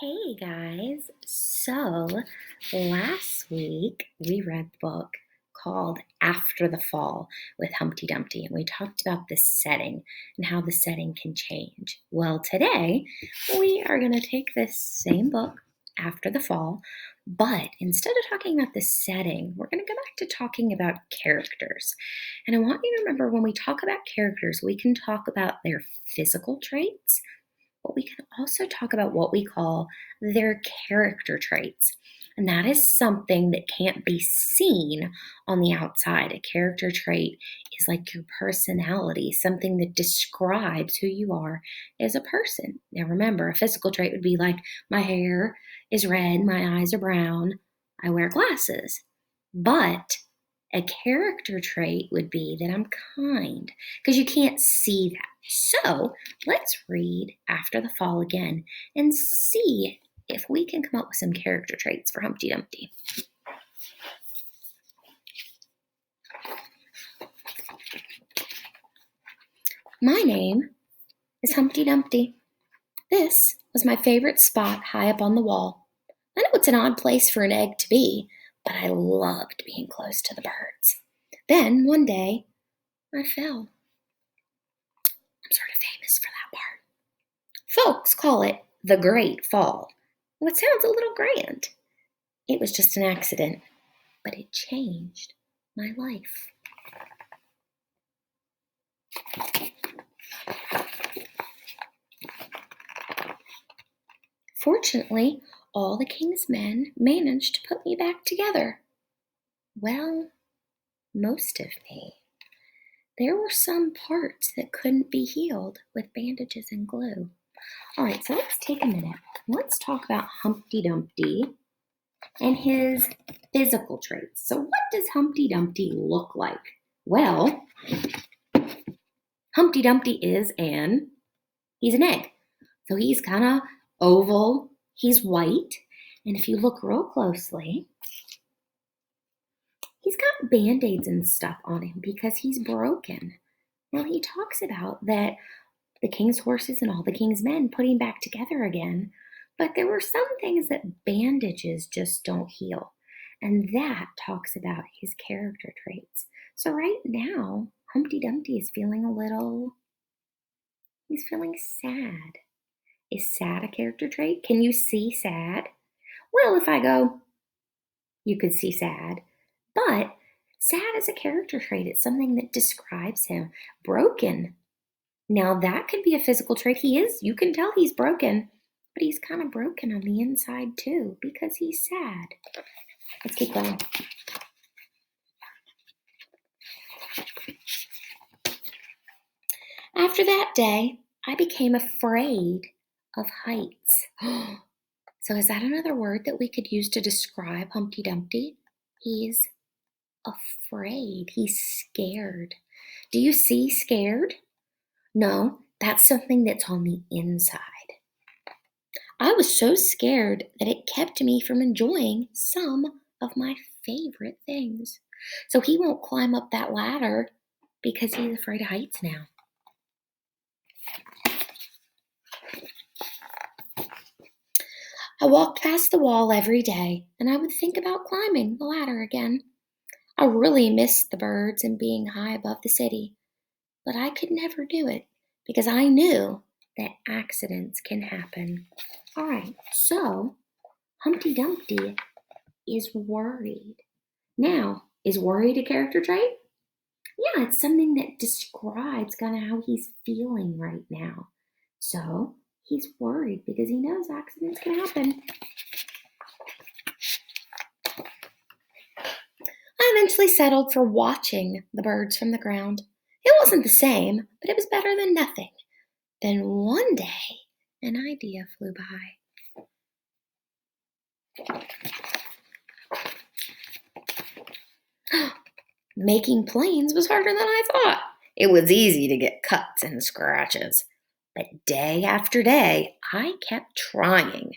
Hey guys, so last week we read the book called After the Fall with Humpty Dumpty, and we talked about the setting and how the setting can change. Well, today we are going to take this same book, After the Fall, but instead of talking about the setting, we're going to go back to talking about characters. And I want you to remember when we talk about characters, we can talk about their physical traits, but we can also talk about what we call their character traits. And that is something that can't be seen on the outside. A character trait is like your personality, something that describes who you are as a person. Now, remember, a physical trait would be like my hair is red, my eyes are brown, I wear glasses. But a character trait would be that I'm kind because you can't see that. So let's read After the Fall again and see if we can come up with some character traits for Humpty Dumpty. My name is Humpty Dumpty. This was my favorite spot high up on the wall. I know it's an odd place for an egg to be, but I loved being close to the birds. Then, one day, I fell. I'm sort of famous for that part. Folks call it the Great Fall. Well, it sounds a little grand. It was just an accident, but it changed my life. Fortunately, all the king's men managed to put me back together. Well, most of me. There were some parts that couldn't be healed with bandages and glue. All right, so let's take a minute. Let's talk about Humpty Dumpty and his physical traits. So what does Humpty Dumpty look like? Well, Humpty Dumpty he's an egg. So he's kind of oval, he's white, and if you look real closely, he's got band-aids and stuff on him because he's broken. Well, he talks about that the king's horses and all the king's men put him back together again, but there were some things that bandages just don't heal. And that talks about his character traits. So right now, Humpty Dumpty is he's feeling sad. Is sad a character trait? Can you see sad? Well, if I go, you could see sad. But sad is a character trait. It's something that describes him. Broken. Now that could be a physical trait. You can tell he's broken, but he's kind of broken on the inside too because he's sad. Let's keep going. After that day, I became afraid of heights. So is that another word that we could use to describe Humpty Dumpty? He's afraid. He's scared. Do you see scared? No, that's something that's on the inside. I was so scared that it kept me from enjoying some of my favorite things. So he won't climb up that ladder because he's afraid of heights now. I walked past the wall every day and I would think about climbing the ladder again. I really missed the birds and being high above the city, but I could never do it because I knew that accidents can happen. All right, so Humpty Dumpty is worried. Now, is worried a character trait? Yeah, it's something that describes kind of how he's feeling right now. So he's worried because he knows accidents can happen. I eventually settled for watching the birds from the ground. It wasn't the same, but it was better than nothing. Then one day, an idea flew by. Making planes was harder than I thought. It was easy to get cuts and scratches. But day after day, I kept trying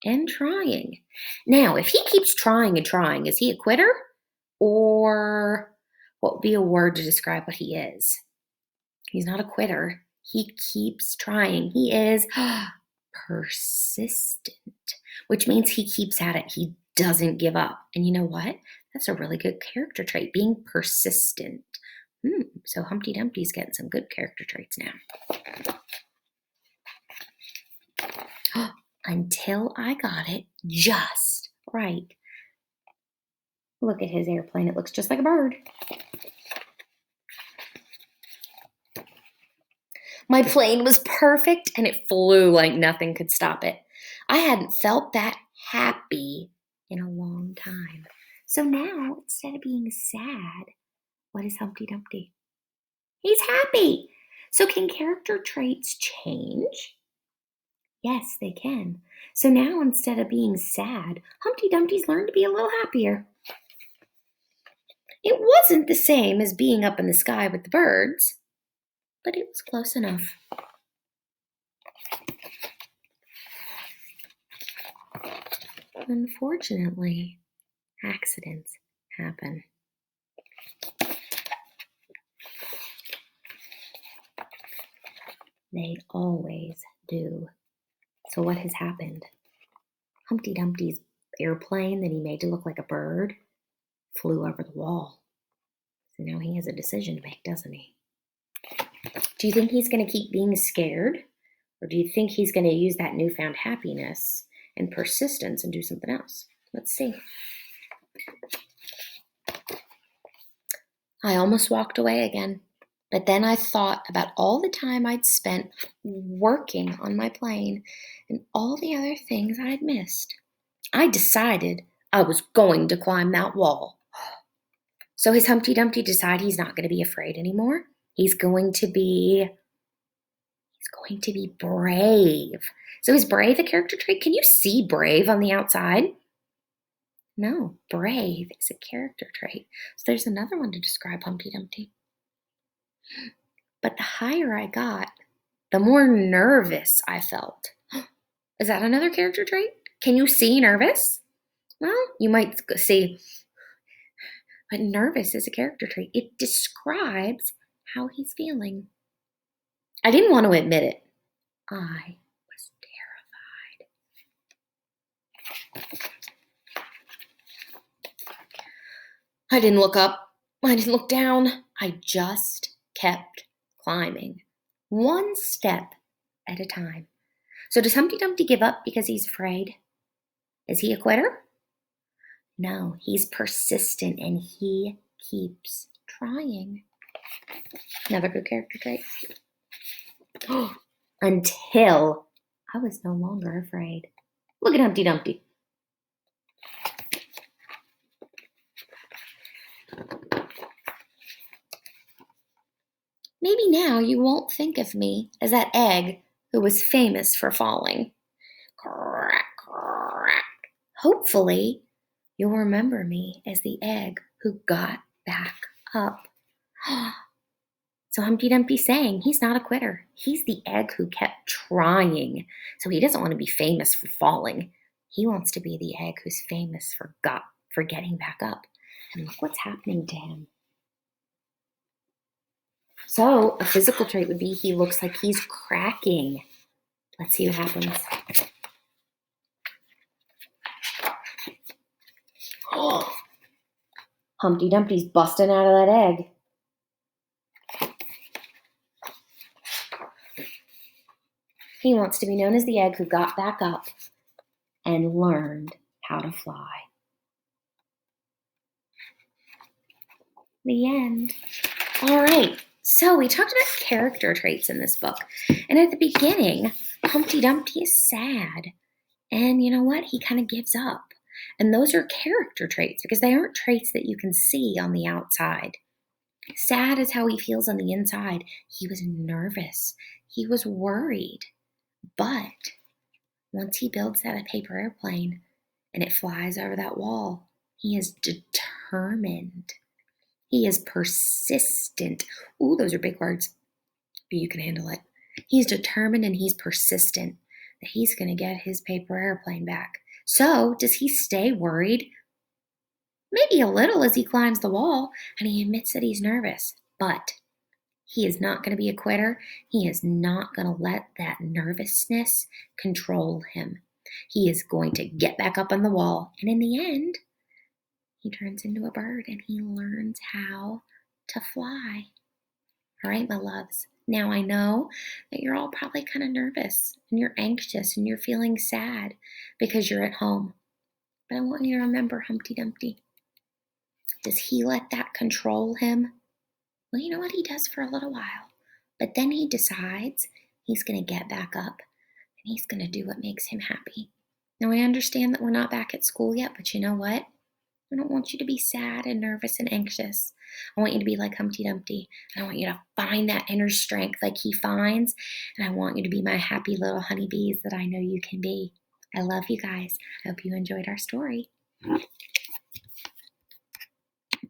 and trying. Now, if he keeps trying and trying, is he a quitter? Or what would be a word to describe what he is? He's not a quitter. He keeps trying. He is persistent, which means he keeps at it. He doesn't give up. And you know what? That's a really good character trait, being persistent. So Humpty Dumpty's getting some good character traits now. Until I got it just right. Look at his airplane. It looks just like a bird. My plane was perfect and it flew like nothing could stop it. I hadn't felt that happy in a long time. So now, instead of being sad, what is Humpty Dumpty? He's happy. So can character traits change? Yes, they can. So now, instead of being sad, Humpty Dumpty's learned to be a little happier. It wasn't the same as being up in the sky with the birds, but it was close enough. Unfortunately, accidents happen. They always do. So what has happened? Humpty Dumpty's airplane that he made to look like a bird flew over the wall. So now he has a decision to make, doesn't he? Do you think he's going to keep being scared? Or do you think he's going to use that newfound happiness and persistence and do something else? Let's see. I almost walked away again, but then I thought about all the time I'd spent working on my plane and all the other things I'd missed. I decided I was going to climb that wall. So has Humpty Dumpty decide he's not going to be afraid anymore? He's going to be brave. So is brave a character trait? Can you see brave on the outside? No, brave is a character trait. So there's another one to describe Humpty Dumpty. But the higher I got, the more nervous I felt. Is that another character trait? Can you see nervous? Well, you might see, but nervous is a character trait. It describes how he's feeling. I didn't want to admit it. I was terrified. I didn't look up. I didn't look down. I just kept climbing, one step at a time. So does Humpty Dumpty give up because he's afraid? Is he a quitter? No, he's persistent and he keeps trying. Another good character trait. Until I was no longer afraid. Look at Humpty Dumpty. Maybe now you won't think of me as that egg who was famous for falling. Crack, crack. Hopefully, you'll remember me as the egg who got back up. So Humpty Dumpty's saying he's not a quitter. He's the egg who kept trying. So he doesn't want to be famous for falling. He wants to be the egg who's famous for getting back up. And look what's happening to him. So a physical trait would be he looks like he's cracking. Let's see what happens. Oh, Humpty Dumpty's busting out of that egg. He wants to be known as the egg who got back up and learned how to fly. The end. All right. So we talked about character traits in this book. And at the beginning, Humpty Dumpty is sad. And you know what? He kind of gives up. And those are character traits because they aren't traits that you can see on the outside. Sad is how he feels on the inside. He was nervous. He was worried. But once he builds that paper airplane and it flies over that wall, he is determined. He is persistent. Ooh, those are big words, but you can handle it. He's determined and he's persistent that he's going to get his paper airplane back. So, does he stay worried? Maybe a little as he climbs the wall and he admits that he's nervous. But He is not going to be a quitter. He is not going to let that nervousness control him. He is going to get back up on the wall. And in the end, he turns into a bird and he learns how to fly. All right, my loves. Now I know that you're all probably kind of nervous and you're anxious and you're feeling sad because you're at home. But I want you to remember Humpty Dumpty. Does he let that control him? Well, you know what? He does for a little while. But then he decides he's going to get back up and he's going to do what makes him happy. Now, I understand that we're not back at school yet, but you know what? I don't want you to be sad and nervous and anxious. I want you to be like Humpty Dumpty. And I want you to find that inner strength like he finds. And I want you to be my happy little honeybees that I know you can be. I love you guys. I hope you enjoyed our story.